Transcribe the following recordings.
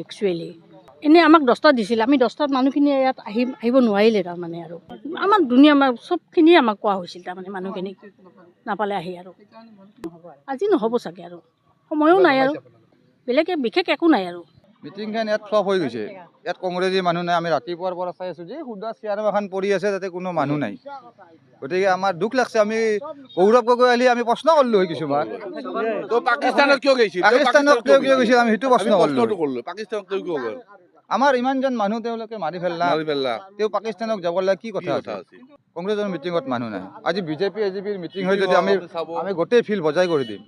Actually এনেই আমাক 10টা দিছিল, আমি 10টাত মানুহখিনি ইয়াত আহিব নোৱাৰিলে তাৰমানে আৰু আমাৰ দুনিয়া চবখিনি আমাক কোৱা হৈছিল তাৰমানে মানুহখিনিক নাপালে আহি আৰু আজি নহ'ব চাগে আৰু সময়ো নাই আৰু বেলেগ বিশেষ একো নাই আৰু মিটিংখন ইয়াত ফ্লপ হৈ গৈছে। ইয়াত কংগ্ৰেছী মানুহ নাই। আমি ৰাতিপুৱাৰ পৰা চাই আছোঁ যে সুদা চেয়াৰ এখন পৰি আছে, তাতে কোনো মানুহ নাই। গতিকে আমাৰ দুখ লাগছে। আমি গৌৰৱ গগৈ আলি আমি প্ৰশ্ন কৰিলোঁ হয় কিছুমান। পাকিস্তানত কিয় গৈছিল? পাকিস্তানত কিয় গৈছিল আমি সেইটো প্ৰশ্ন কৰিলোঁ। পাকিস্তানত কিয় গ'ল? আমাৰ ইমানজন মানুহ তেওঁলোকে মাৰি পেলালা, তেওঁ পাকিস্তানক যাব লাগে কি কথা আছে? কংগ্ৰেছৰ মিটিঙত মানুহ নাই। আজি বিজেপি এজিপিৰ মিটিং হৈ যদি আমি গোটেই ফিল্ড বজাই কৰি দিম।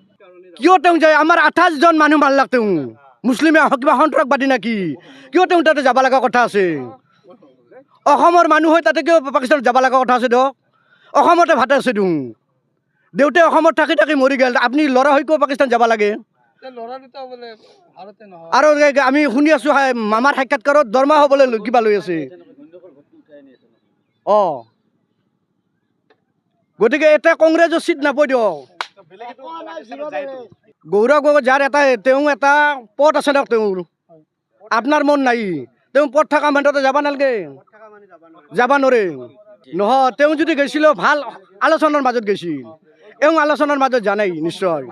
কিয় তেওঁ যায়? আমাৰ 28জন মানুহ মাৰলাক তেওঁ। মুছলিমে কিবা সন্ত্ৰাসবাদী নেকি? কিয় তেওঁ তাতে যাব লগা কথা আছে? অসমৰ মানুহ হৈ তাতে কিয় পাকিস্তানত যাব লগা কথা আছে? দিয়ক অসমতে ভাতে আছে দিওঁ। দেউতাই অসমত থাকি থাকি মৰি গ'ল, আপুনি ল'ৰা হৈ কিয় পাকিস্তান যাব লাগে? আৰু আমি শুনি আছোঁ মামাৰ সাক্ষাৎকাৰত দৰমহা হ'বলৈ কিবা লৈ আছে। গতিকে এতিয়া কংগ্ৰেছৰ চিট নাপায় দিয়ক। গৌৰৱ গগৈ যাৰ তেওঁ এটা পদ আছে দিয়ক, তেওঁৰ আপোনাৰ মন নাই। তেওঁ পদ থকা মানুহতে যাব নালাগে, যাব নোৱাৰে। নহয়, তেওঁ যদি গৈছিল ভাল আলোচনাৰ মাজত গৈছিল, এওঁ আলোচনাৰ মাজত জানাই নিশ্চয়।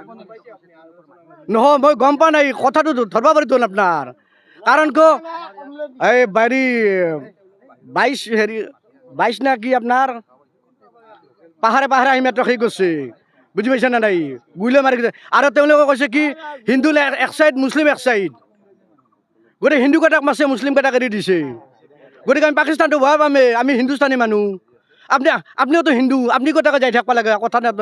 নহয়, মই গম পোৱা নাই, কথাটো ধৰিব পাৰিতো আপোনাৰ। কাৰণ কিয় এই 22 না কি আপোনাৰ পাহাৰে পাহাৰে আহি মাত্ৰ সেই কৰিছে, বুজি পাইছে নে নাই? গুলীয়া মাৰি গৈছে। আৰু তেওঁলোকে কৈছে কি হিন্দু এক চাইড, মুছলিম এক চাইড। গতিকে হিন্দু কেইটাক মাছে, মুছলিম কেইটাক এৰি দিছে। গতিকে আমি পাকিস্তানটো ভয় পামে, আমি হিন্দুস্তানী মানুহ। আপুনিওতো হিন্দু, আপুনি কেইটাকে যাই থাকিব লাগে, কথা নাই।